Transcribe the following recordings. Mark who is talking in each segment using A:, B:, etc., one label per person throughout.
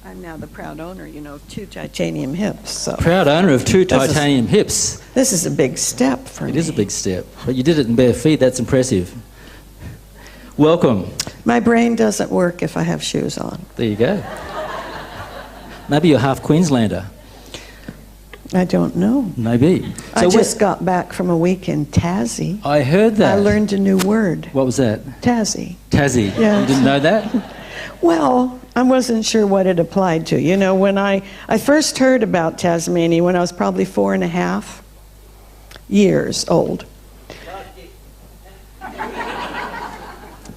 A: I'm now the proud owner, of 2 titanium hips. So
B: Proud owner of 2 titanium hips.
A: this is a big step for me.
B: It is a big step, but you did it in bare feet. That's impressive. Welcome.
A: My brain doesn't work if I have shoes on.
B: There you go. Maybe you're half Queenslander.
A: I don't know.
B: Maybe.
A: I just got back from a week in Tassie.
B: I heard that.
A: I learned a new word.
B: What was that?
A: Tassie.
B: Tassie.
A: Yeah.
B: You didn't know that?
A: Well, I wasn't sure what it applied to. When I first heard about Tasmania when I was probably 4.5 years old.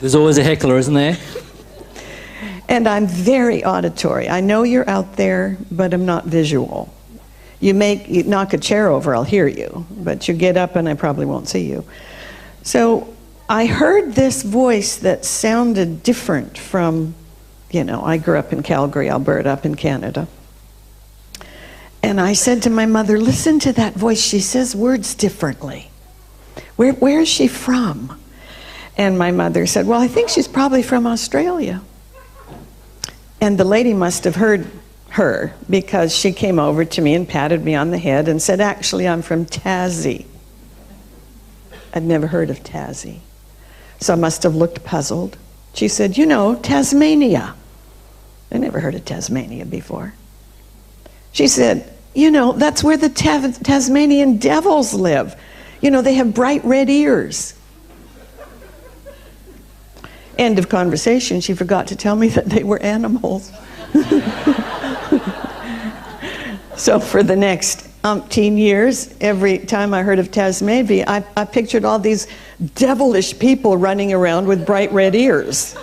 B: There's always a heckler, isn't there?
A: And I'm very auditory. I know you're out there, but I'm not visual. You knock a chair over, I'll hear you. But you get up and I probably won't see you. So I heard this voice that sounded different from, I grew up in Calgary, Alberta, up in Canada. And I said to my mother, listen to that voice. She says words differently. Where is she from? And my mother said, well, I think she's probably from Australia. And the lady must have heard her because she came over to me and patted me on the head and said, actually, I'm from Tassie. I'd never heard of Tassie. So I must have looked puzzled. She said, Tasmania. I never heard of Tasmania before. She said, that's where the Tasmanian devils live. They have bright red ears. End of conversation. She forgot to tell me that they were animals. So for the next umpteen years, every time I heard of Tasmania, I pictured all these devilish people running around with bright red ears.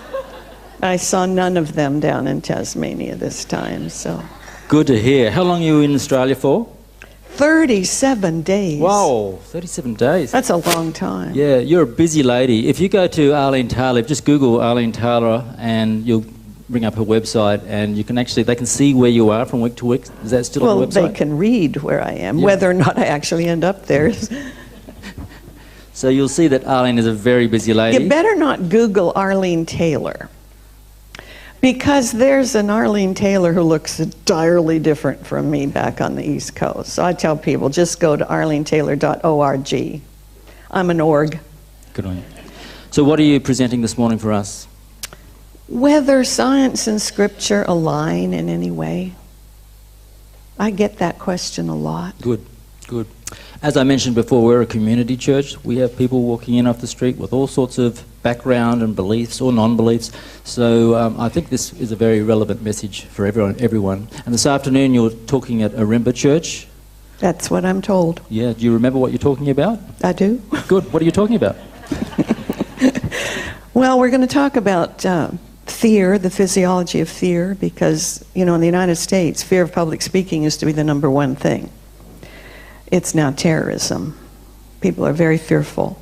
A: I saw none of them down in Tasmania this time. So
B: good to hear. How long are you in Australia for?
A: 37 days.
B: Wow, 37 days.
A: That's a long time.
B: Yeah, you're a busy lady. If you go to Arlene Taylor, just Google Arlene Taylor and you'll bring up her website and they can see where you are from week to week. Is that still on the website?
A: Well, they can read where I am, whether or not I actually end up there.
B: So you'll see that Arlene is a very busy lady.
A: You better not Google Arlene Taylor, because there's an Arlene Taylor who looks entirely different from me back on the East Coast. So I tell people, just go to arlenetaylor.org. I'm an org.
B: Good on you. So what are you presenting this morning for us?
A: Whether science and scripture align in any way. I get that question a lot.
B: Good, good. As I mentioned before, we're a community church. We have people walking in off the street with all sorts of background and beliefs or non-beliefs. So I think this is a very relevant message for everyone. And this afternoon you're talking at Arimba Church.
A: That's what I'm told.
B: Yeah, do you remember what you're talking about?
A: I do.
B: Good. What are you talking about?
A: Well, we're going to talk about fear, the physiology of fear, because, in the United States, fear of public speaking used to be the number one thing. It's now terrorism. People are very fearful.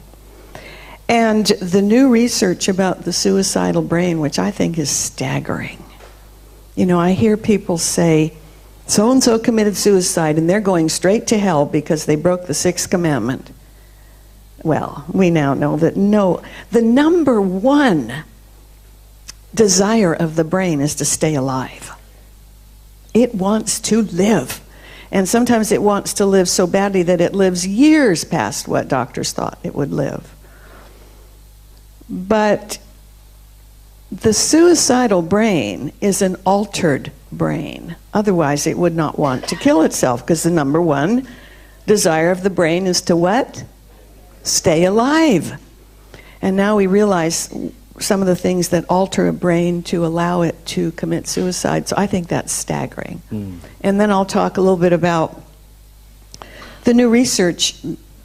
A: And the new research about the suicidal brain, which I think is staggering. I hear people say, so-and-so committed suicide and they're going straight to hell because they broke the 6th commandment. Well, we now know that no, the number one desire of the brain is to stay alive. It wants to live. And sometimes it wants to live so badly that it lives years past what doctors thought it would live. But the suicidal brain is an altered brain. Otherwise, it would not want to kill itself, because the number one desire of the brain is to what? Stay alive. And now we realize some of the things that alter a brain to allow it to commit suicide. So I think that's staggering. And then I'll talk a little bit about the new research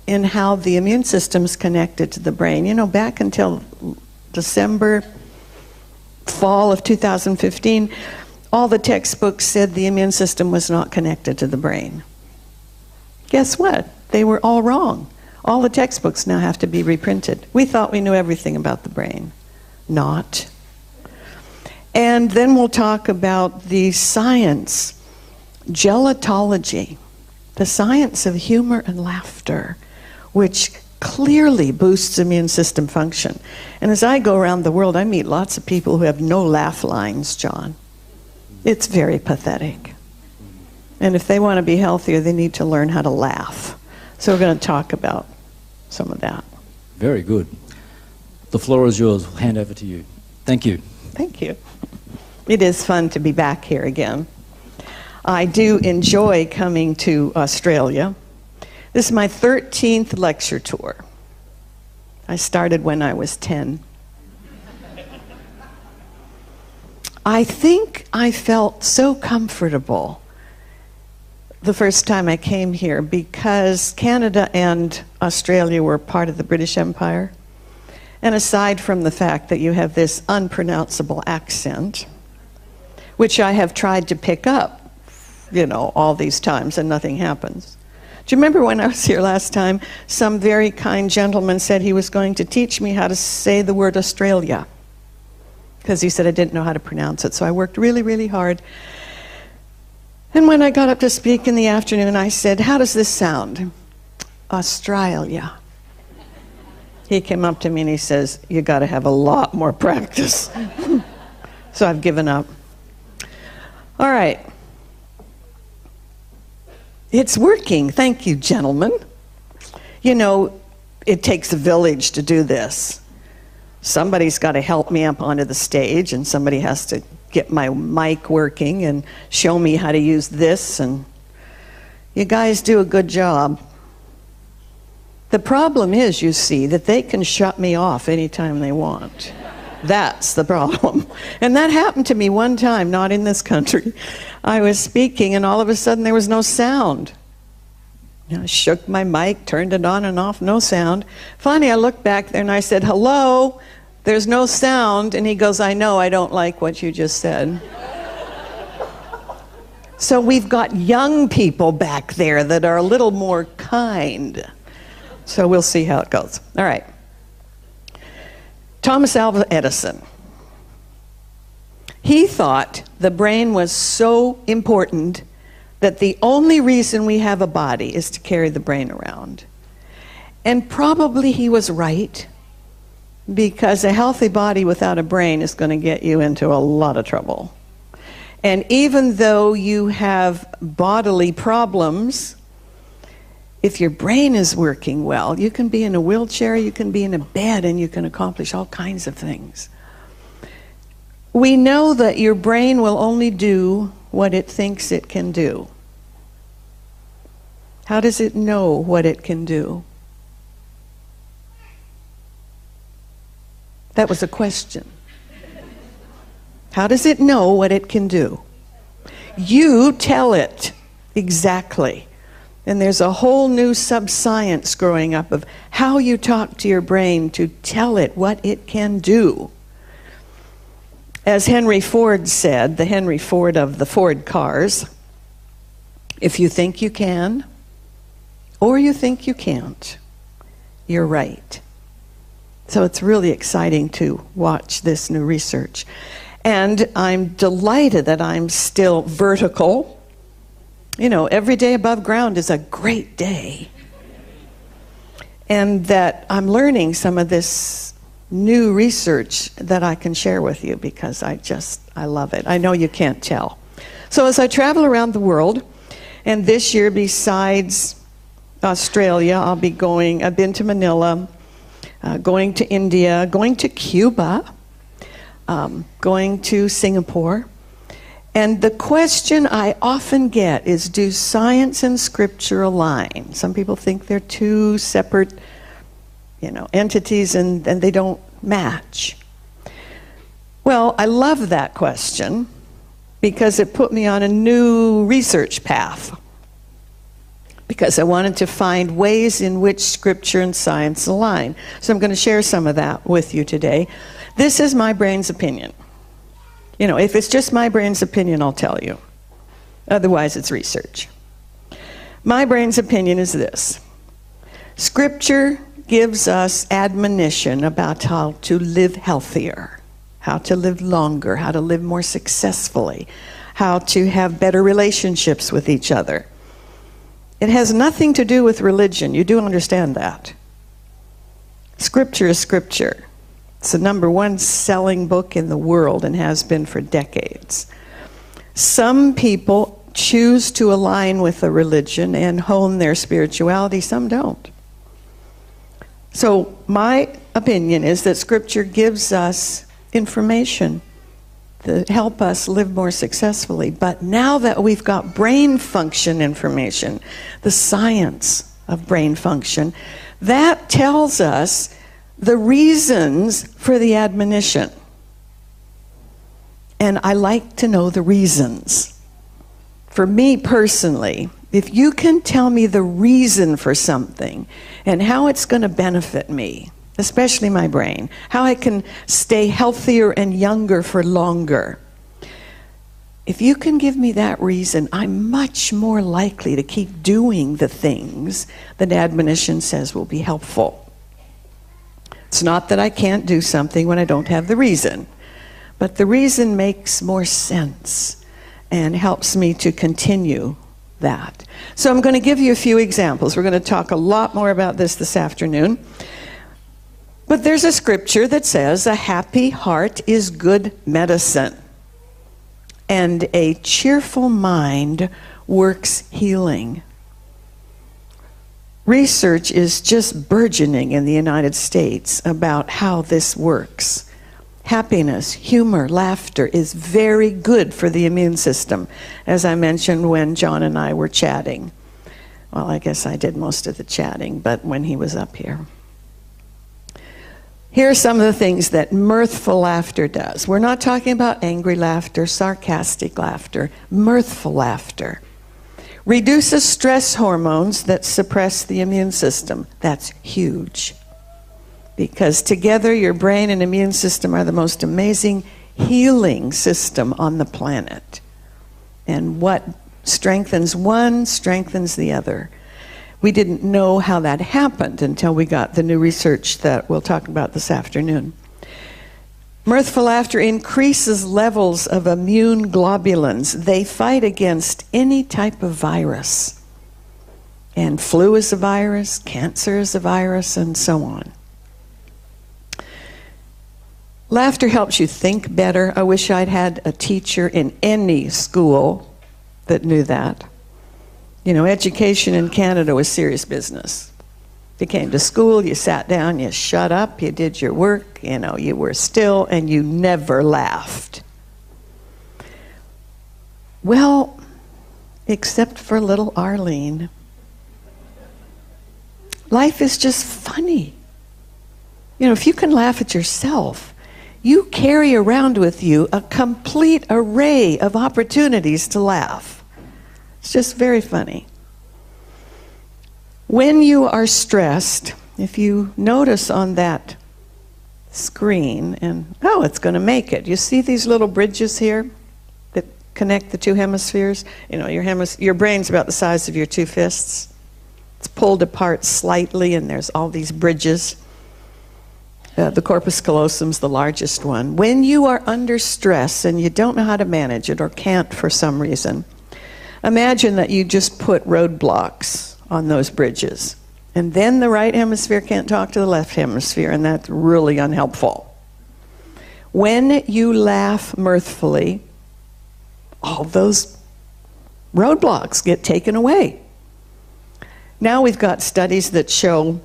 A: in how the immune system's connected to the brain. Back until December, fall of 2015, all the textbooks said the immune system was not connected to the brain. Guess what? They were all wrong. All the textbooks now have to be reprinted. We thought we knew everything about the brain. Not. And then we'll talk about the science, gelotology, the science of humor and laughter, which clearly boosts immune system function. And as I go around the world, I meet lots of people who have no laugh lines, John. It's very pathetic. And if they want to be healthier, they need to learn how to laugh. So we're going to talk about some of that.
B: Very good. The floor is yours. We'll hand over to you. Thank you.
A: Thank you. It is fun to be back here again. I do enjoy coming to Australia. This is my 13th lecture tour. I started when I was 10. I think I felt so comfortable the first time I came here because Canada and Australia were part of the British Empire. And aside from the fact that you have this unpronounceable accent, which I have tried to pick up, all these times and nothing happens. Do you remember when I was here last time, some very kind gentleman said he was going to teach me how to say the word Australia? Because he said I didn't know how to pronounce it. So I worked really, really hard. And when I got up to speak in the afternoon, I said, how does this sound? Australia. He came up to me and he says, you got to have a lot more practice. So I've given up. All right. It's working. Thank you, gentlemen. It takes a village to do this. Somebody's got to help me up onto the stage, and somebody has to get my mic working and show me how to use this, and you guys do a good job. The problem is, you see, that they can shut me off anytime they want. That's the problem. And that happened to me one time, not in this country. I was speaking, and all of a sudden there was no sound. I shook my mic, turned it on and off, no sound. Finally, I looked back there and I said, hello, there's no sound. And he goes, I know, I don't like what you just said. So we've got young people back there that are a little more kind. So we'll see how it goes. All right. Thomas Alva Edison. He thought the brain was so important that the only reason we have a body is to carry the brain around. And probably he was right, because a healthy body without a brain is going to get you into a lot of trouble. And even though you have bodily problems, if your brain is working well, you can be in a wheelchair, you can be in a bed, and you can accomplish all kinds of things. We know that your brain will only do what it thinks it can do. How does it know what it can do? That was a question. How does it know what it can do? You tell it exactly. And there's a whole new sub-science growing up of how you talk to your brain to tell it what it can do. As Henry Ford said, the Henry Ford of the Ford cars, if you think you can, or you think you can't, you're right. So it's really exciting to watch this new research. And I'm delighted that I'm still vertical. Every day above ground is a great day. And that I'm learning some of this new research that I can share with you, because I love it. I know you can't tell. So as I travel around the world, and this year besides Australia, I've been to Manila, going to India, going to Cuba, going to Singapore. And the question I often get is, do science and scripture align? Some people think they're two separate, entities and they don't match. Well, I love that question because it put me on a new research path. Because I wanted to find ways in which scripture and science align. So I'm going to share some of that with you today. This is my brain's opinion. If it's just my brain's opinion, I'll tell you. Otherwise, it's research. My brain's opinion is this. Scripture gives us admonition about how to live healthier, how to live longer, how to live more successfully, how to have better relationships with each other. It has nothing to do with religion. You do understand that. Scripture is scripture. It's the #1 selling book in the world and has been for decades. Some people choose to align with a religion and hone their spirituality, some don't. So my opinion is that Scripture gives us information to help us live more successfully. But now that we've got brain function information, the science of brain function, that tells us the reasons for the admonition. And I like to know the reasons. For me personally, if you can tell me the reason for something and how it's going to benefit me, especially my brain, how I can stay healthier and younger for longer, if you can give me that reason, I'm much more likely to keep doing the things that admonition says will be helpful. It's not that I can't do something when I don't have the reason, but the reason makes more sense and helps me to continue that. So I'm going to give you a few examples. We're going to talk a lot more about this afternoon. But there's a scripture that says, a happy heart is good medicine, and a cheerful mind works healing. Research is just burgeoning in the United States about how this works. Happiness, humor, laughter is very good for the immune system, as I mentioned when John and I were chatting. Well, I guess I did most of the chatting, but when he was up here. Here are some of the things that mirthful laughter does. We're not talking about angry laughter, sarcastic laughter, mirthful laughter. Reduces stress hormones that suppress the immune system. That's huge. Because together your brain and immune system are the most amazing healing system on the planet. And what strengthens one strengthens the other. We didn't know how that happened until we got the new research that we'll talk about this afternoon. Mirthful laughter increases levels of immune globulins. They fight against any type of virus. And flu is a virus, cancer is a virus, and so on. Laughter helps you think better. I wish I'd had a teacher in any school that knew that. You know, education in Canada was serious business. You came to school, you sat down, you shut up, you did your work, you know, you were still, and you never laughed. Well, except for little Arlene. Life is just funny. You know, if you can laugh at yourself, you carry around with you a complete array of opportunities to laugh. It's just very funny. When you are stressed, if you notice on that screen, and oh, it's going to make it. You see these little bridges here that connect the two hemispheres? You know, your brain's about the size of your two fists. It's pulled apart slightly, and there's all these bridges. The corpus callosum's the largest one. When you are under stress and you don't know how to manage it or can't for some reason, imagine that you just put roadblocks on those bridges. And then the right hemisphere can't talk to the left hemisphere, and that's really unhelpful. When you laugh mirthfully, all those roadblocks get taken away. Now we've got studies that show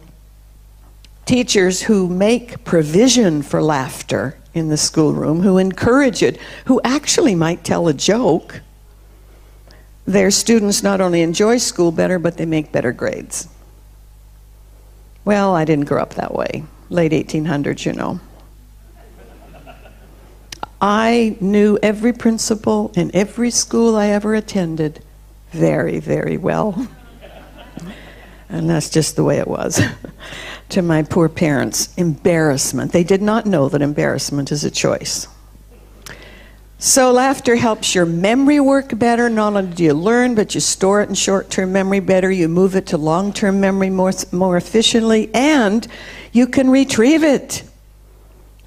A: teachers who make provision for laughter in the schoolroom, who encourage it, who actually might tell a joke, their students not only enjoy school better, but they make better grades. Well, I didn't grow up that way. Late 1800s, you know. I knew every principal in every school I ever attended very, very well. And that's just the way it was. To my poor parents, embarrassment. They did not know that embarrassment is a choice. So laughter helps your memory work better. Not only do you learn, but you store it in short-term memory better. You move it to long-term memory more efficiently, and you can retrieve it.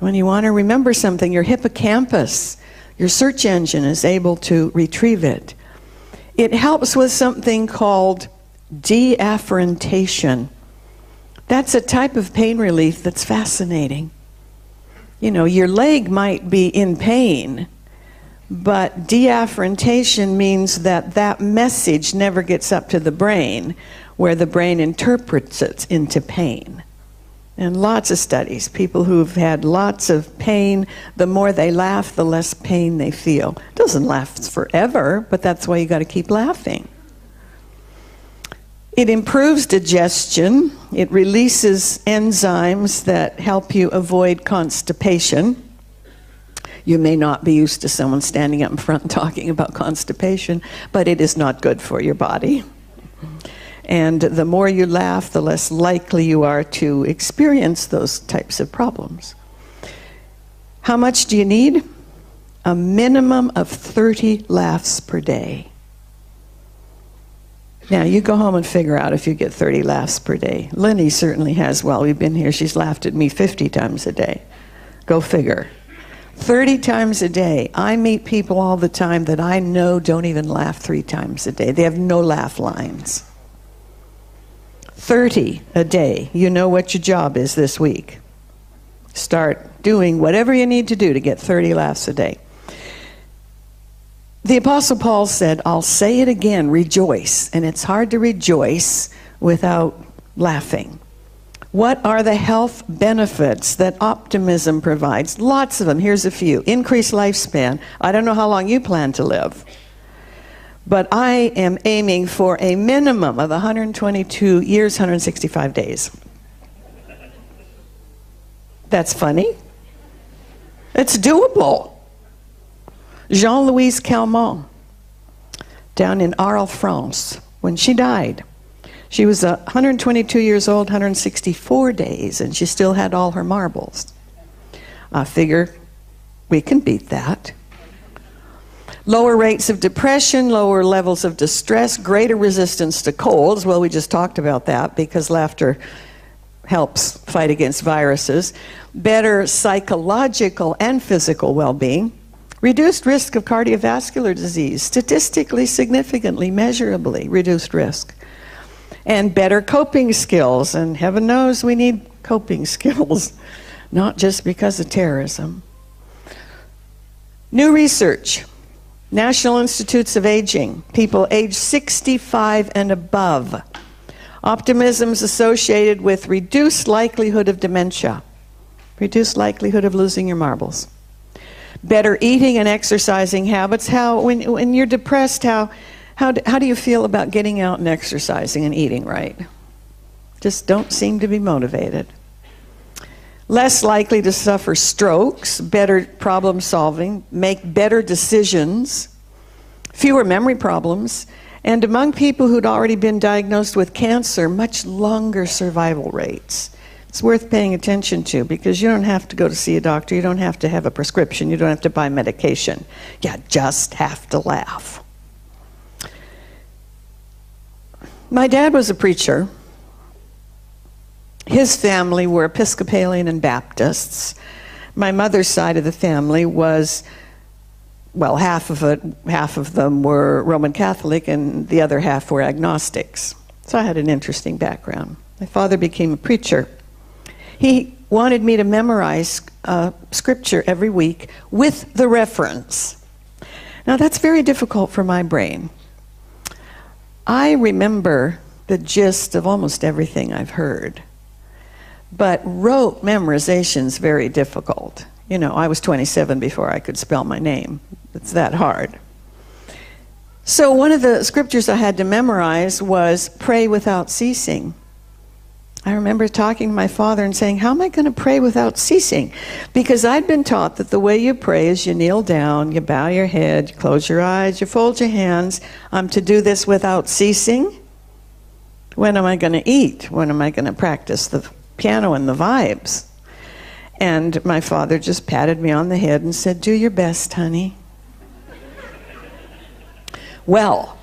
A: When you want to remember something, your hippocampus, your search engine, is able to retrieve it. It helps with something called deafferentation. That's a type of pain relief that's fascinating. You know, your leg might be in pain, But deafferentation means that that message never gets up to the brain, where the brain interprets it into pain. And lots of studies, people who've had lots of pain, the more they laugh, the less pain they feel. It doesn't last forever, but that's why you got to keep laughing. It improves digestion. It releases enzymes that help you avoid constipation. You may not be used to someone standing up in front and talking about constipation, but it is not good for your body. And the more you laugh, the less likely you are to experience those types of problems. How much do you need? A minimum of 30 laughs per day. Now, you go home and figure out if you get 30 laughs per day. Lenny certainly has. While we've been here, she's laughed at me 50 times a day. Go figure. 30 times a day. I meet people all the time that I know don't even laugh 3 times a day. They have no laugh lines. 30 a day. You know what your job is this week. Start doing whatever you need to do to get 30 laughs a day. The Apostle Paul said, I'll say it again, rejoice. And it's hard to rejoice without laughing. What are the health benefits that optimism provides? Lots of them. Here's a few. Increased lifespan. I don't know how long you plan to live, but I am aiming for a minimum of 122 years, 165 days. That's funny. It's doable. Jean-Louise Calment, down in Arles, France, when she died, she was 122 years old, 164 days, and she still had all her marbles. I figure we can beat that. Lower rates of depression, lower levels of distress, greater resistance to colds. Well, we just talked about that because laughter helps fight against viruses. Better psychological and physical well-being. Reduced risk of cardiovascular disease, statistically significantly, measurably reduced risk. And better coping skills, and heaven knows we need coping skills, not just because of terrorism. New research. National Institutes of Aging, people age 65 and above. Optimism is associated with reduced likelihood of dementia, reduced likelihood of losing your marbles. Better eating and exercising habits. When you're depressed, how do you feel about getting out and exercising and eating right? Just don't seem to be motivated. Less likely to suffer strokes, better problem solving, make better decisions, fewer memory problems, and among people who'd already been diagnosed with cancer, much longer survival rates. It's worth paying attention to because you don't have to go to see a doctor, you don't have to have a prescription, you don't have to buy medication. You just have to laugh. My dad was a preacher. His family were Episcopalian and Baptists. My mother's side of the family was, well, half of them were Roman Catholic and the other half were agnostics. So I had an interesting background. My father became a preacher. He wanted me to memorize scripture every week with the reference. Now that's very difficult for my brain. I remember the gist of almost everything I've heard. But rote memorization's very difficult. You know, I was 27 before I could spell my name. It's that hard. So one of the scriptures I had to memorize was pray without ceasing. I remember talking to my father and saying, how am I going to pray without ceasing? Because I'd been taught that the way you pray is you kneel down, you bow your head, you close your eyes, you fold your hands. I'm to do this without ceasing. When am I going to eat? When am I going to practice the piano and the vibes? And my father just patted me on the head and said, do your best, honey. Well,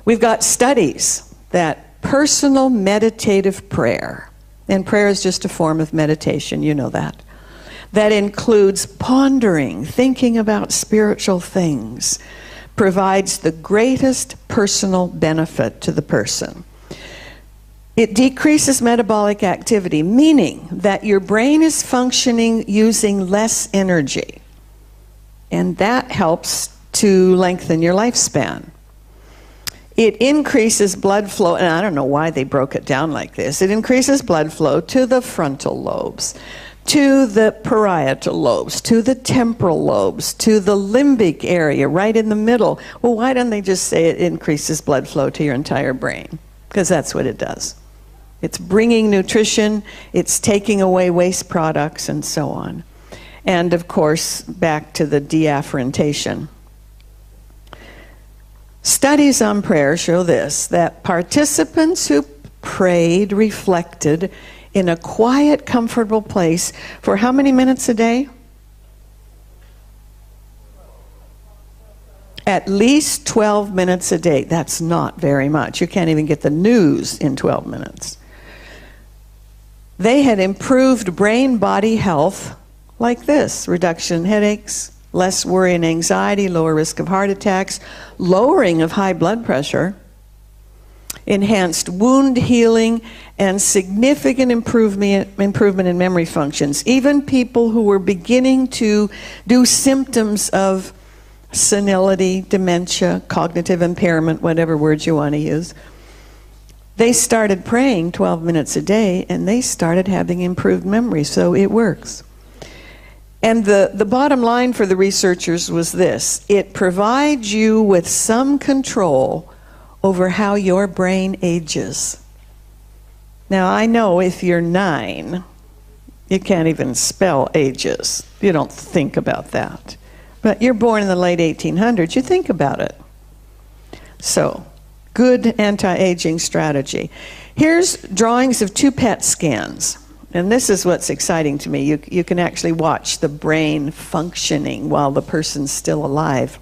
A: we've got studies that personal meditative prayer, and prayer is just a form of meditation, you know that includes pondering, thinking about spiritual things, provides the greatest personal benefit to the person. It decreases metabolic activity, meaning that your brain is functioning using less energy. And that helps to lengthen your lifespan. It increases blood flow, and I don't know why they broke it down like this. It increases blood flow to the frontal lobes, to the parietal lobes, to the temporal lobes, to the limbic area right in the middle. Well, why don't they just say it increases blood flow to your entire brain? Because that's what it does. It's bringing nutrition, it's taking away waste products, and so on. And of course, back to the deafferentation. Studies on prayer show this, that participants who prayed, reflected in a quiet, comfortable place for how many minutes a day? At least 12 minutes a day. That's not very much. You can't even get the news in 12 minutes. They had improved brain-body health like this: reduction in headaches, less worry and anxiety, lower risk of heart attacks, lowering of high blood pressure, enhanced wound healing, and significant improvement in memory functions. Even people who were beginning to do symptoms of senility, dementia, cognitive impairment, whatever words you want to use, they started praying 12 minutes a day, and they started having improved memory. So it works. And the bottom line for the researchers was this: it provides you with some control over how your brain ages. Now, I know if you're 9, you can't even spell ages. You don't think about that. But you're born in the late 1800s, you think about it. So, good anti-aging strategy. Here's drawings of 2 PET scans. And this is what's exciting to me. You can actually watch the brain functioning while the person's still alive.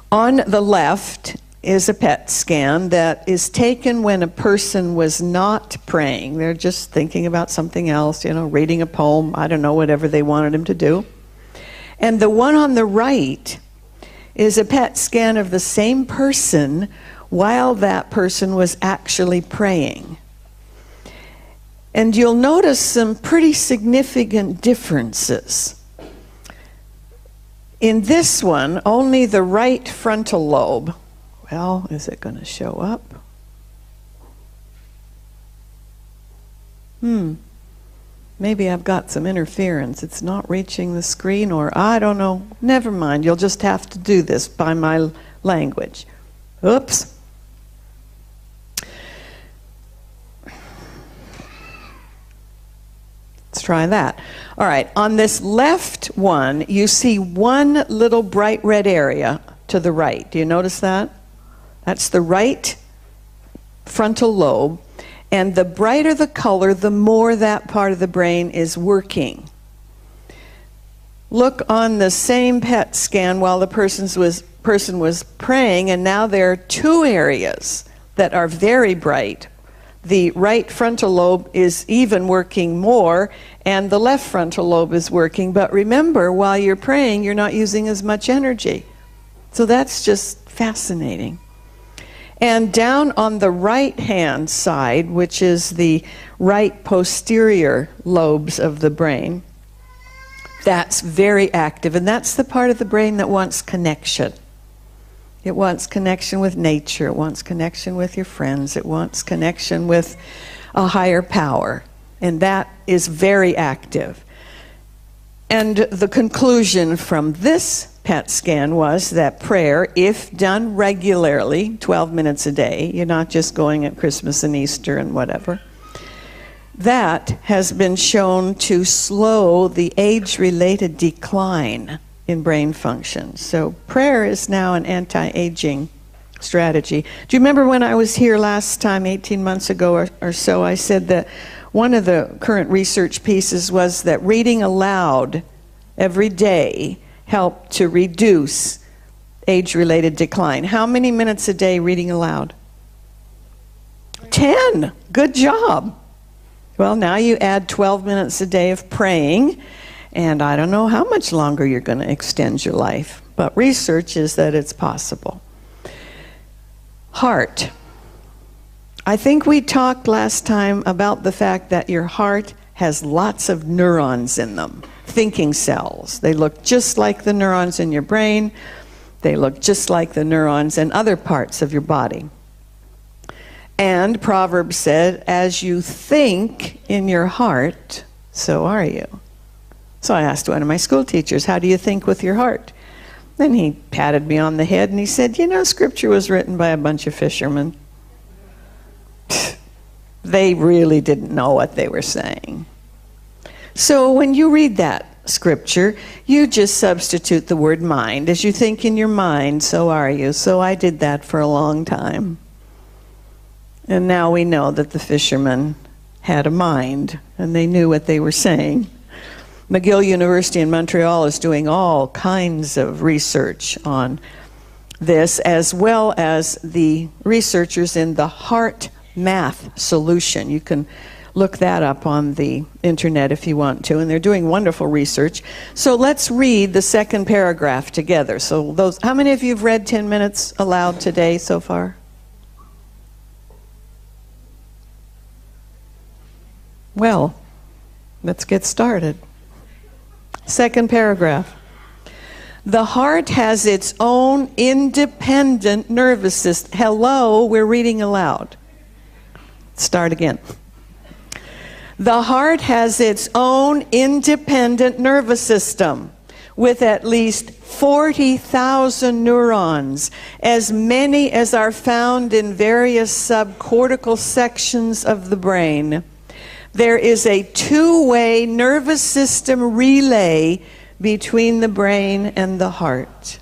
A: On the left is a PET scan that is taken when a person was not praying. They're just thinking about something else, reading a poem, I don't know, whatever they wanted him to do. And the one on the right is a PET scan of the same person while that person was actually praying. And you'll notice some pretty significant differences. In this one, only the right frontal lobe, well, is it going to show up? Maybe I've got some interference. It's not reaching the screen, or I don't know. Never mind, you'll just have to do this by my language. Oops. Let's try that. All right, on this left one, you see one little bright red area to the right. Do you notice that? That's the right frontal lobe. And the brighter the color, the more that part of the brain is working. Look on the same PET scan while the person was praying, and now there are 2 areas that are very bright. The right frontal lobe is even working more, and the left frontal lobe is working. But remember, while you're praying, you're not using as much energy. So that's just fascinating. And down on the right-hand side, which is the right posterior lobes of the brain, that's very active. And that's the part of the brain that wants connection. It wants connection with nature. It wants connection with your friends. It wants connection with a higher power. And that is very active. And the conclusion from this PET scan was that prayer, if done regularly, 12 minutes a day, you're not just going at Christmas and Easter and whatever, that has been shown to slow the age-related decline in brain function. So prayer is now an anti-aging strategy. Do you remember when I was here last time, 18 months ago or so, I said that one of the current research pieces was that reading aloud every day helped to reduce age-related decline. How many minutes a day reading aloud? 10. Good job. Well, now you add 12 minutes a day of praying, and I don't know how much longer you're going to extend your life, but research is that it's possible. Heart. I think we talked last time about the fact that your heart has lots of neurons in them. thinking cells. They look just like the neurons in your brain. They look just like the neurons in other parts of your body. And Proverbs said, as you think in your heart, so are you. So I asked one of my school teachers, how do you think with your heart? Then he patted me on the head and he said, you know, Scripture was written by a bunch of fishermen. They really didn't know what they were saying. So when you read that Scripture, you just substitute the word mind. As you think in your mind, so are you. So I did that for a long time. And now we know that the fishermen had a mind and they knew what they were saying. McGill University in Montreal is doing all kinds of research on this, as well as the researchers in the Heart Math Solution. You can look that up on the internet if you want to, and they're doing wonderful research. So let's read the second paragraph together. So those, how many of you have read 10 minutes aloud today so far? Well, let's get started. Second paragraph. The heart has its own independent nervous system. Hello, we're reading aloud. Start again. The heart has its own independent nervous system with at least 40,000 neurons, as many as are found in various subcortical sections of the brain. There is a two-way nervous system relay between the brain and the heart.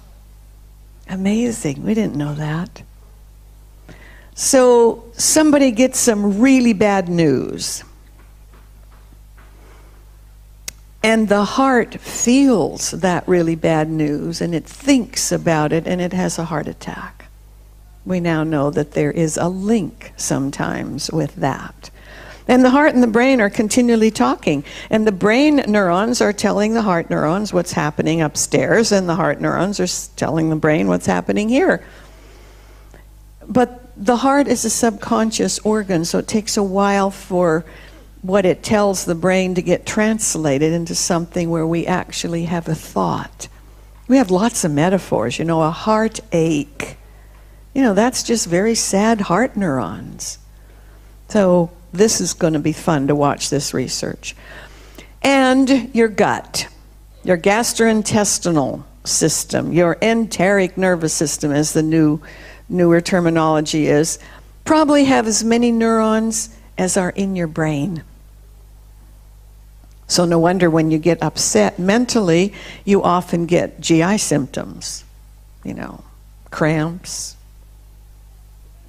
A: Amazing. We didn't know that. So somebody gets some really bad news. And the heart feels that really bad news, and it thinks about it, and it has a heart attack. We now know that there is a link sometimes with that. And the heart and the brain are continually talking. And the brain neurons are telling the heart neurons what's happening upstairs, and the heart neurons are telling the brain what's happening here. But the heart is a subconscious organ, so it takes a while for what it tells the brain to get translated into something where we actually have a thought. We have lots of metaphors, you know, a heartache. You know, that's just very sad heart neurons. So this is going to be fun to watch this research. And your gut, your gastrointestinal system, your enteric nervous system, as the newer terminology is, probably have as many neurons as are in your brain. So no wonder when you get upset mentally, you often get GI symptoms, you know, cramps,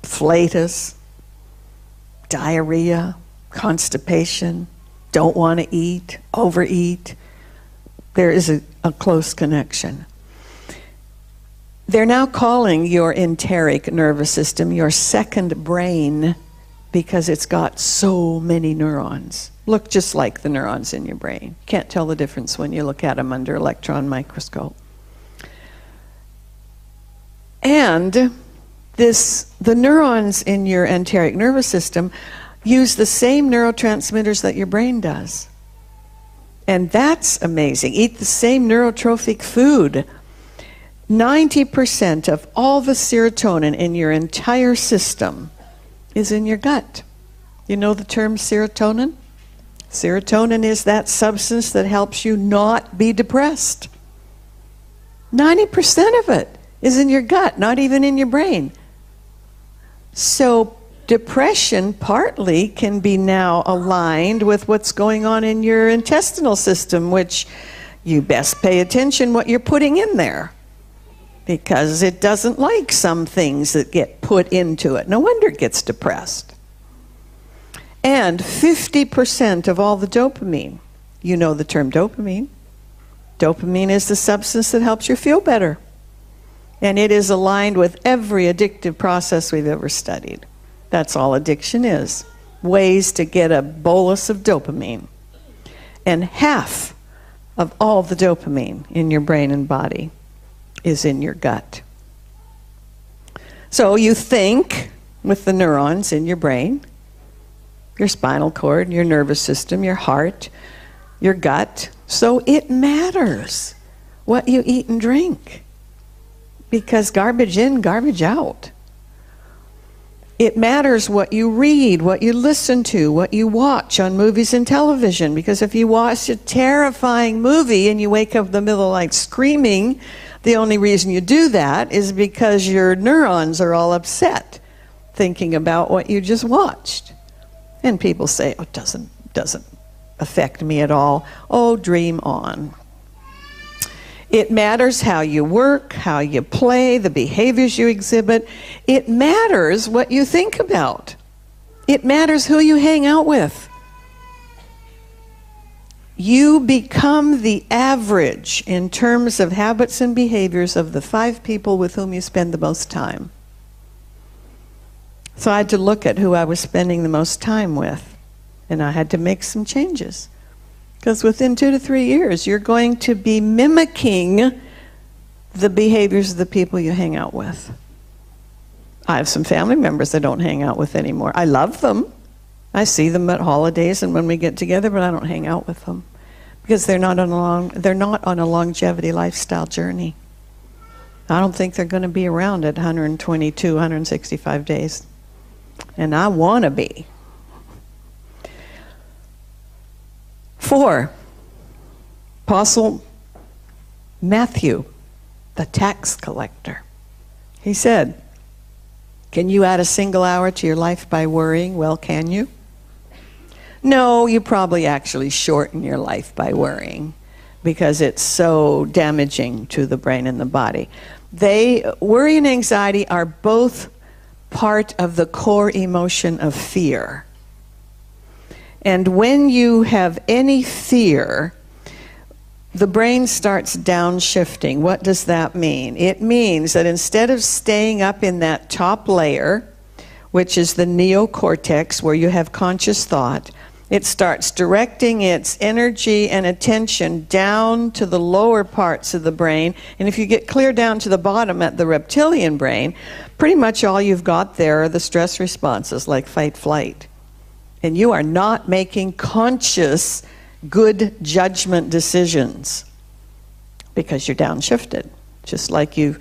A: flatus, diarrhea, constipation, don't want to eat, overeat. There is a close connection. They're now calling your enteric nervous system your second brain because it's got so many neurons. Look just like the neurons in your brain. Can't tell the difference when you look at them under electron microscope. And the neurons in your enteric nervous system use the same neurotransmitters that your brain does. And that's amazing. Eat the same neurotrophic food. 90% of all the serotonin in your entire system is in your gut. You know the term serotonin? Serotonin is that substance that helps you not be depressed. 90% of it is in your gut, not even in your brain. So depression partly can be now aligned with what's going on in your intestinal system, which you best pay attention what you're putting in there, because it doesn't like some things that get put into it. No wonder it gets depressed. And 50% of all the dopamine, you know the term dopamine. Dopamine is the substance that helps you feel better. And it is aligned with every addictive process we've ever studied. That's all addiction is. Ways to get a bolus of dopamine. And half of all the dopamine in your brain and body is in your gut. So you think with the neurons in your brain, your spinal cord, your nervous system, your heart, your gut, So it matters what you eat and drink, because garbage in, garbage out. It matters what you read, what you listen to, what you watch on movies and television, because if you watch a terrifying movie and you wake up in the middle of the night screaming, the only reason you do that is because your neurons are all upset thinking about what you just watched. And people say, oh, it doesn't affect me at all. Oh, dream on. It matters how you work, how you play, the behaviors you exhibit. It matters what you think about. It matters who you hang out with. You become the average in terms of habits and behaviors of the 5 people with whom you spend the most time. So I had to look at who I was spending the most time with, and I had to make some changes. Because within 2 to 3 years, you're going to be mimicking the behaviors of the people you hang out with. I have some family members I don't hang out with anymore. I love them. I see them at holidays and when we get together, but I don't hang out with them. Because they're not on a longevity lifestyle journey. I don't think they're going to be around at 122, 165 days. And I want to be. 4, Apostle Matthew, the tax collector. He said, can you add a single hour to your life by worrying? Well, can you? No, you probably actually shorten your life by worrying because it's so damaging to the brain and the body. Worry and anxiety are both part of the core emotion of fear. And when you have any fear, the brain starts downshifting. What does that mean? It means that instead of staying up in that top layer, which is the neocortex, where you have conscious thought, it starts directing its energy and attention down to the lower parts of the brain. And if you get clear down to the bottom at the reptilian brain, pretty much all you've got there are the stress responses like fight, flight. And you are not making conscious, good judgment decisions because you're downshifted. Just like you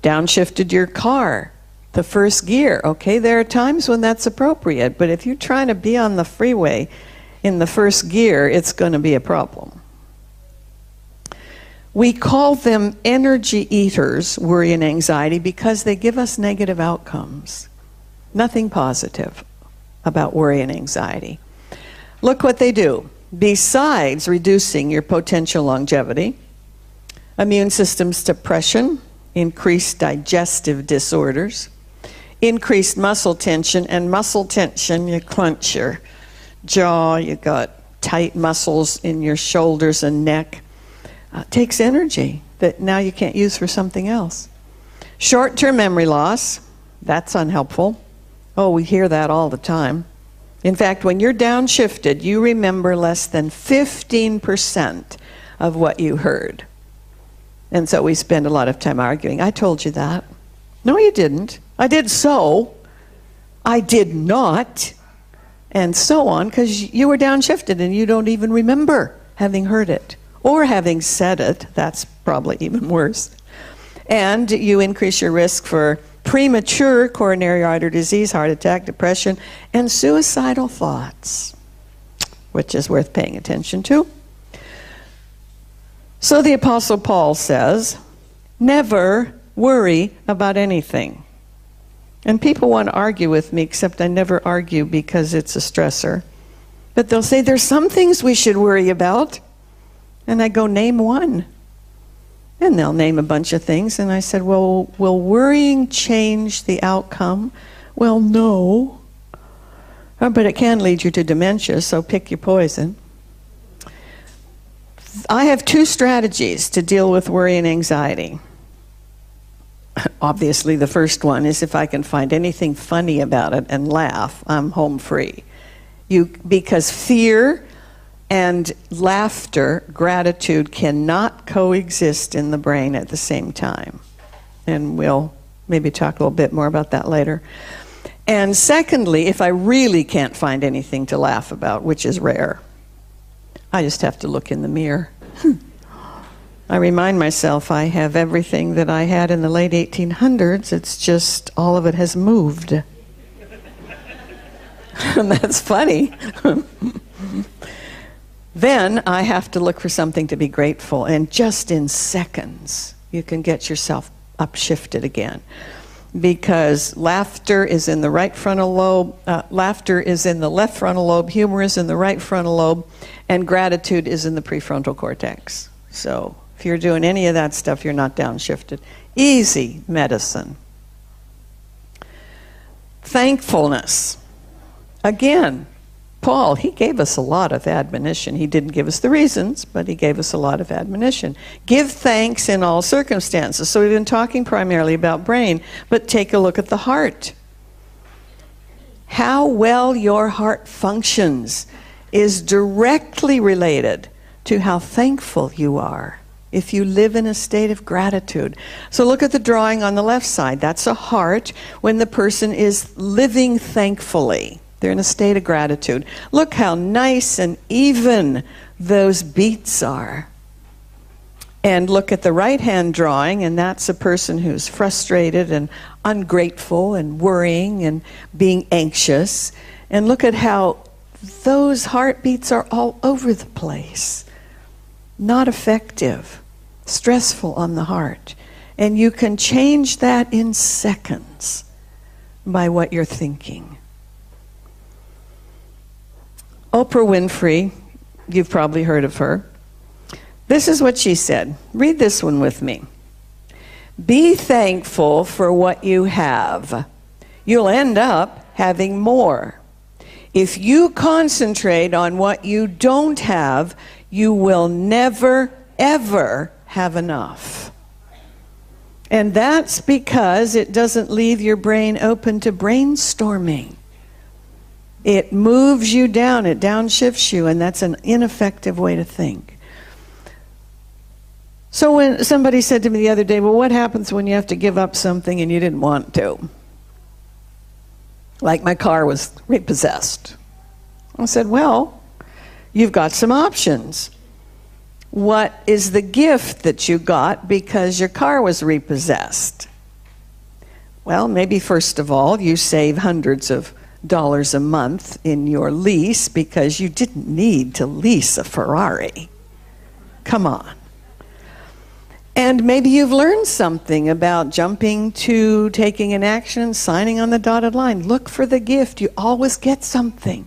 A: downshifted your car, the first gear. Okay, there are times when that's appropriate, but if you're trying to be on the freeway in the first gear, it's going to be a problem. We call them energy eaters, worry and anxiety, because they give us negative outcomes. Nothing positive about worry and anxiety. Look what they do. Besides reducing your potential longevity, immune system suppression, increased digestive disorders, increased muscle tension, and muscle tension, you clench your jaw, you got tight muscles in your shoulders and neck. Takes energy that now you can't use for something else. Short-term memory loss, that's unhelpful. Oh, we hear that all the time. In fact, when you're downshifted, you remember less than 15% of what you heard. And so we spend a lot of time arguing. I told you that. No, you didn't. I did so. I did not. And so on, because you were downshifted and you don't even remember having heard it or having said it. That's probably even worse. And you increase your risk for premature coronary artery disease, heart attack, depression, and suicidal thoughts, which is worth paying attention to. So the Apostle Paul says, never worry about anything. And people want to argue with me, except I never argue because it's a stressor. But they'll say, there's some things we should worry about. And I go, name one. And they'll name a bunch of things. And I said, well, will worrying change the outcome? Well, no. But it can lead you to dementia, so pick your poison. I have 2 strategies to deal with worry and anxiety. Obviously, the first one is if I can find anything funny about it and laugh, I'm home free. Because fear and laughter, gratitude, cannot coexist in the brain at the same time. And we'll maybe talk a little bit more about that later. And secondly, if I really can't find anything to laugh about, which is rare, I just have to look in the mirror. I remind myself I have everything that I had in the late 1800s. It's just all of it has moved. And that's funny. Then I have to look for something to be grateful, and just in seconds you can get yourself upshifted again. Because laughter is in the right frontal lobe, laughter is in the left frontal lobe, humor is in the right frontal lobe, and gratitude is in the prefrontal cortex. So if you're doing any of that stuff, you're not downshifted. Easy medicine. Thankfulness. Again, Paul, he gave us a lot of admonition. He didn't give us the reasons, but he gave us a lot of admonition. Give thanks in all circumstances. So we've been talking primarily about brain, but take a look at the heart. How well your heart functions is directly related to how thankful you are if you live in a state of gratitude. So look at the drawing on the left side. That's a heart when the person is living thankfully. They're in a state of gratitude. Look how nice and even those beats are. And look at the right-hand drawing, and that's a person who's frustrated and ungrateful and worrying and being anxious. And look at how those heartbeats are all over the place. Not effective, stressful on the heart. And you can change that in seconds by what you're thinking. Oprah Winfrey, you've probably heard of her. This is what she said. Read this one with me. Be thankful for what you have. You'll end up having more. If you concentrate on what you don't have, you will never, ever have enough. And that's because it doesn't leave your brain open to brainstorming. It moves you down, it downshifts you, and that's an ineffective way to think. So when somebody said to me the other day, well, what happens when you have to give up something and you didn't want to? Like my car was repossessed. I said, well, you've got some options. What is the gift that you got because your car was repossessed? Well, maybe first of all, you save hundreds of dollars a month in your lease because you didn't need to lease a Ferrari. Come on. And maybe you've learned something about jumping to taking an action, signing on the dotted line. Look for the gift. You always get something.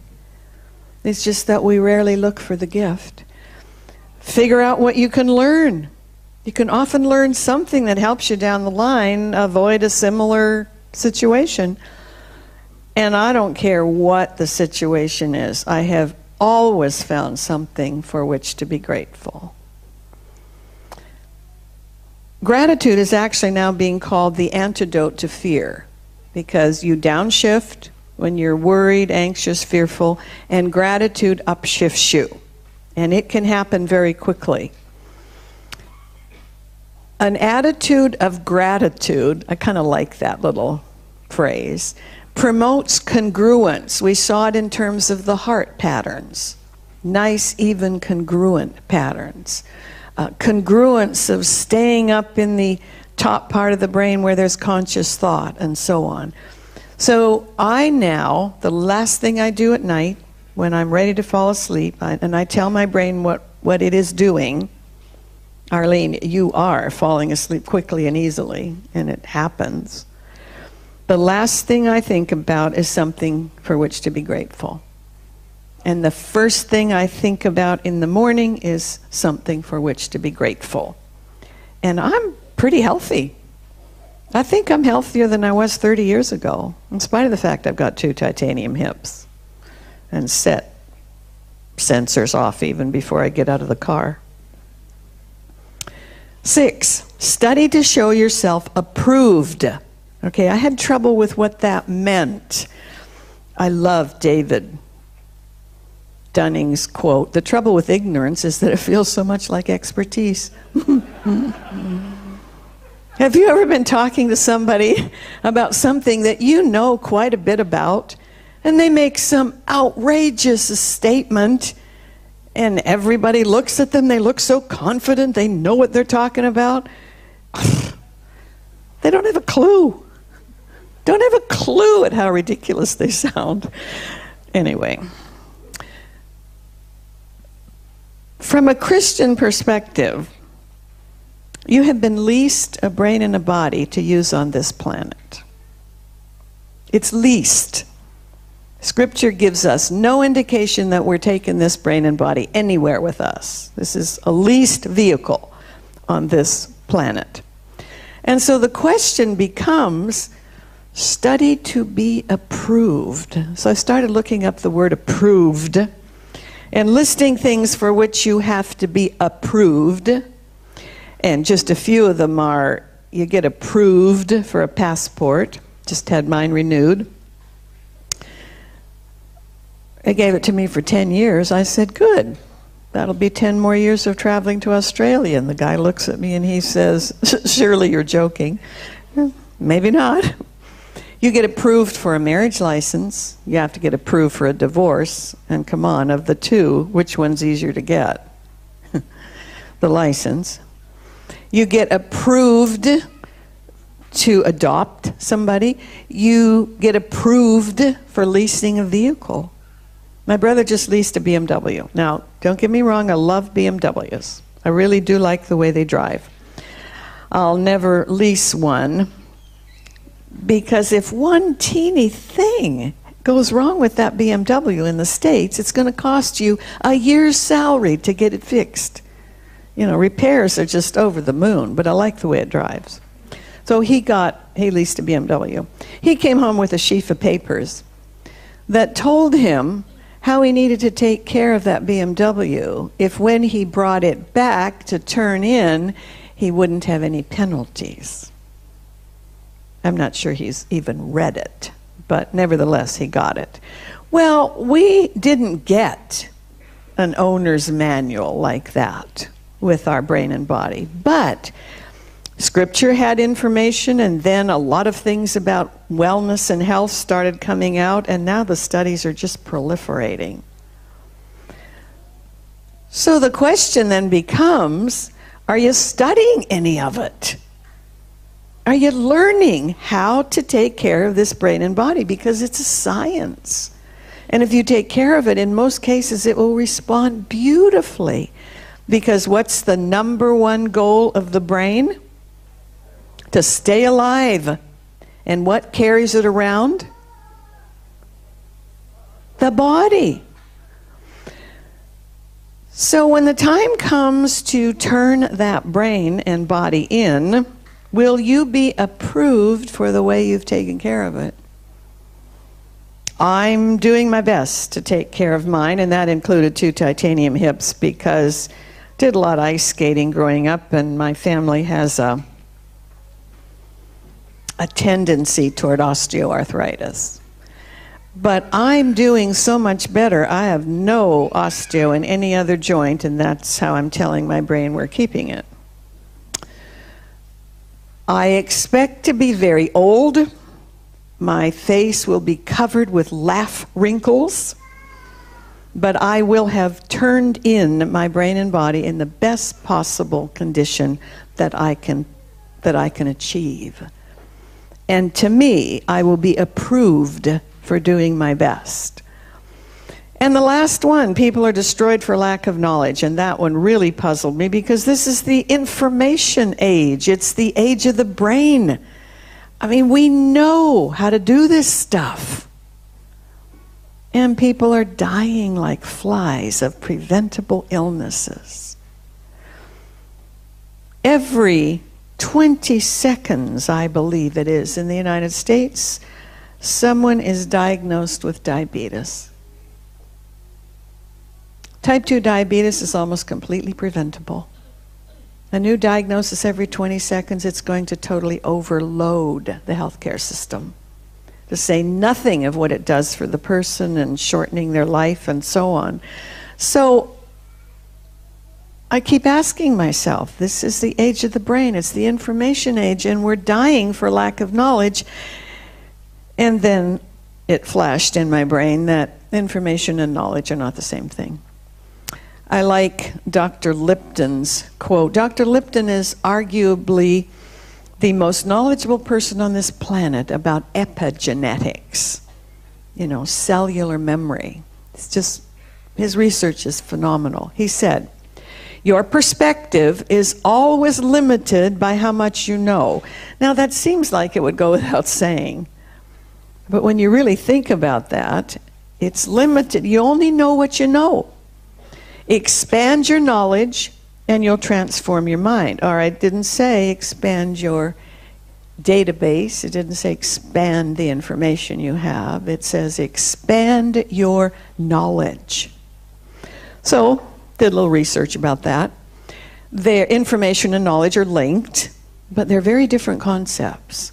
A: It's just that we rarely look for the gift. Figure out what you can learn. You can often learn something that helps you down the line avoid a similar situation. And I don't care what the situation is. I have always found something for which to be grateful. Gratitude is actually now being called the antidote to fear, because you downshift when you're worried, anxious, fearful, and gratitude upshifts you. And it can happen very quickly. An attitude of gratitude, I kind of like that little phrase, promotes congruence. We saw it in terms of the heart patterns. Nice, even, congruent patterns. Congruence of staying up in the top part of the brain where there's conscious thought, and so on. So I now, the last thing I do at night, when I'm ready to fall asleep, and I tell my brain what it is doing, Arlene, you are falling asleep quickly and easily, and it happens. The last thing I think about is something for which to be grateful. And the first thing I think about in the morning is something for which to be grateful. And I'm pretty healthy. I think I'm healthier than I was 30 years ago, in spite of the fact I've got 2 titanium hips and set sensors off even before I get out of the car. 6, study to show yourself approved. Okay, I had trouble with what that meant. I love David Dunning's quote, "The trouble with ignorance is that it feels so much like expertise." Have you ever been talking to somebody about something that you know quite a bit about, and they make some outrageous statement, and everybody looks at them. They look so confident. They know what they're talking about. They don't have a clue. Don't have a clue at how ridiculous they sound. Anyway, from a Christian perspective, you have been leased a brain and a body to use on this planet. It's leased. Scripture gives us no indication that we're taking this brain and body anywhere with us. This is a leased vehicle on this planet. And so the question becomes, study to be approved. So I started looking up the word approved and listing things for which you have to be approved. And just a few of them are, you get approved for a passport. Just had mine renewed. They gave it to me for 10 years. I said, good. That'll be 10 more years of traveling to Australia. And the guy looks at me and he says, surely you're joking. Maybe not. You get approved for a marriage license. You have to get approved for a divorce. And come on, of the two, which one's easier to get? The license. You get approved to adopt somebody. You get approved for leasing a vehicle. My brother just leased a BMW. Now, don't get me wrong, I love BMWs. I really do like the way they drive. I'll never lease one, because if one teeny thing goes wrong with that BMW in the States, it's going to cost you a year's salary to get it fixed. You know, repairs are just over the moon, but I like the way it drives. So he leased a BMW. He came home with a sheaf of papers that told him how he needed to take care of that BMW if when he brought it back to turn in, he wouldn't have any penalties. I'm not sure he's even read it, but nevertheless, he got it. Well, we didn't get an owner's manual like that with our brain and body, but Scripture had information, and then a lot of things about wellness and health started coming out, and now the studies are just proliferating. So the question then becomes, are you studying any of it? Are you learning how to take care of this brain and body? Because it's a science. And if you take care of it, in most cases, it will respond beautifully. Because what's the number one goal of the brain? To stay alive. And what carries it around? The body. So when the time comes to turn that brain and body in, will you be approved for the way you've taken care of it? I'm doing my best to take care of mine, and that included 2 titanium hips, because I did a lot of ice skating growing up, and my family has a tendency toward osteoarthritis. But I'm doing so much better. I have no osteo in any other joint, and that's how I'm telling my brain we're keeping it. I expect to be very old. My face will be covered with laugh wrinkles, but I will have turned in my brain and body in the best possible condition that I can achieve. And to me, I will be approved for doing my best. And the last one, people are destroyed for lack of knowledge. And that one really puzzled me, because this is the information age. It's the age of the brain. I mean, we know how to do this stuff. And people are dying like flies of preventable illnesses. Every 20 seconds, I believe it is, in the United States, someone is diagnosed with diabetes. Type 2 diabetes is almost completely preventable. A new diagnosis every 20 seconds, it's going to totally overload the healthcare system. To say nothing of what it does for the person and shortening their life and so on. So I keep asking myself, this is the age of the brain, it's the information age, and we're dying for lack of knowledge. And then it flashed in my brain that information and knowledge are not the same thing. I like Dr. Lipton's quote. Dr. Lipton is arguably the most knowledgeable person on this planet about epigenetics, cellular memory. It's just, his research is phenomenal. He said, "Your perspective is always limited by how much you know." Now that seems like it would go without saying, but when you really think about that, it's limited. You only know what you know. Expand your knowledge and you'll transform your mind. Or it didn't say expand your database. It didn't say expand the information you have. It says expand your knowledge. So, did a little research about that. Their information and knowledge are linked, but they're very different concepts.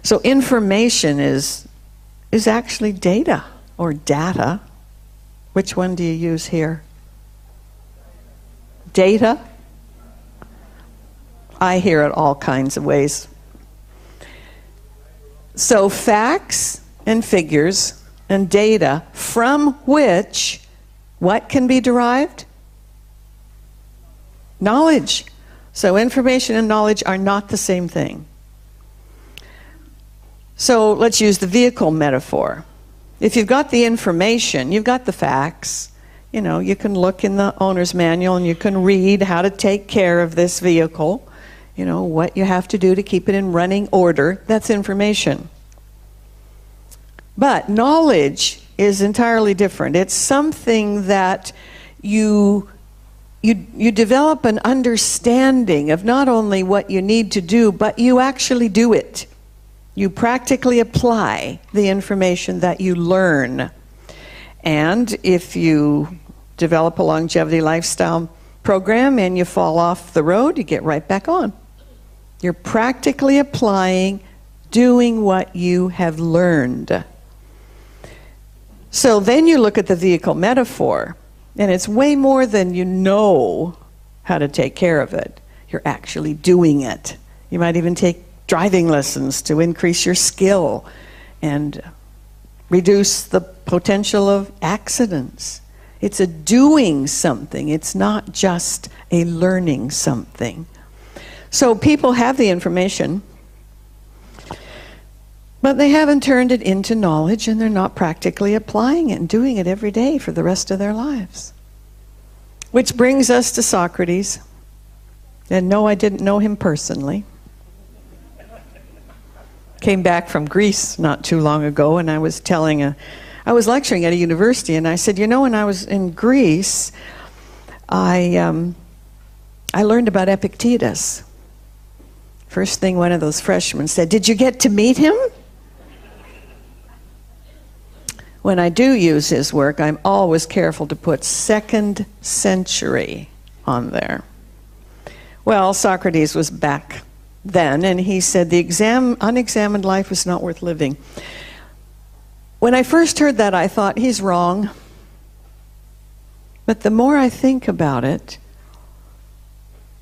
A: So information is actually data or data. Which one do you use here? Data? I hear it all kinds of ways. So facts and figures and data from which what can be derived? Knowledge. So information and knowledge are not the same thing. So let's use the vehicle metaphor. If you've got the information, you've got the facts, you can look in the owner's manual and you can read how to take care of this vehicle, what you have to do to keep it in running order. That's information. But knowledge is entirely different. It's something that you develop an understanding of not only what you need to do, but you actually do it. You practically apply the information that you learn. And if you develop a longevity lifestyle program and you fall off the road, you get right back on. You're practically applying, doing what you have learned. So then you look at the vehicle metaphor, and it's way more than you know how to take care of it. You're actually doing it. You might even take driving lessons to increase your skill and reduce the potential of accidents. It's a doing something. It's not just a learning something. So people have the information, but they haven't turned it into knowledge, and they're not practically applying it and doing it every day for the rest of their lives. Which brings us to Socrates. And no, I didn't know him personally. Came back from Greece not too long ago, and I was lecturing at a university, and I said, when I was in Greece, I learned about Epictetus. First thing one of those freshmen said, "Did you get to meet him?" When I do use his work, I'm always careful to put 2nd century on there. Well, Socrates was back then, and he said the unexamined life is not worth living. When I first heard that, I thought, he's wrong. But the more I think about it,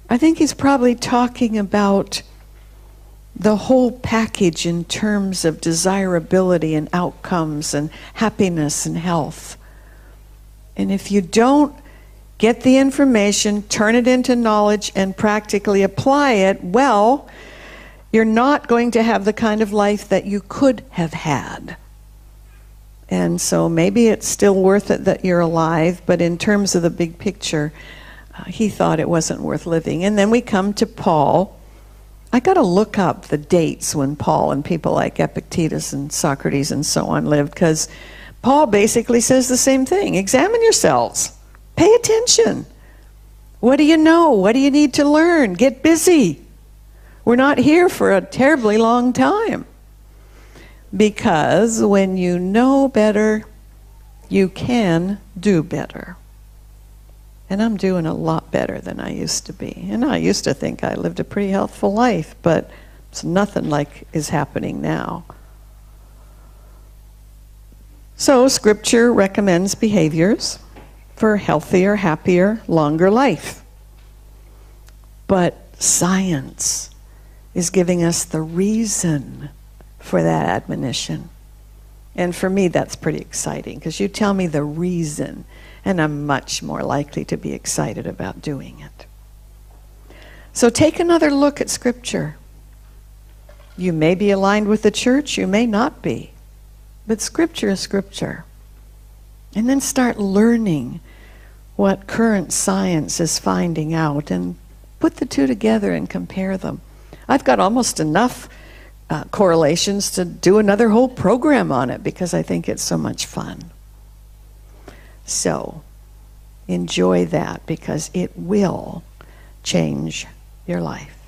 A: I think he's probably talking about the whole package in terms of desirability and outcomes and happiness and health. And if you don't get the information, turn it into knowledge, and practically apply it, well, you're not going to have the kind of life that you could have had. And so maybe it's still worth it that you're alive, but in terms of the big picture, he thought it wasn't worth living. And then we come to Paul. I got to look up the dates when Paul and people like Epictetus and Socrates and so on lived, because Paul basically says the same thing. Examine yourselves. Pay attention. What do you know? What do you need to learn? Get busy. We're not here for a terribly long time. Because when you know better, you can do better. And I'm doing a lot better than I used to be. And I used to think I lived a pretty healthful life, but it's nothing like is happening now. So Scripture recommends behaviors for healthier, happier, longer life. But science is giving us the reason for that admonition. And for me, that's pretty exciting, because you tell me the reason, and I'm much more likely to be excited about doing it. So take another look at Scripture. You may be aligned with the church, you may not be, but Scripture is Scripture. And then start learning what current science is finding out and put the two together and compare them. I've got almost enough correlations to do another whole program on it because I think it's so much fun. So enjoy that because it will change your life.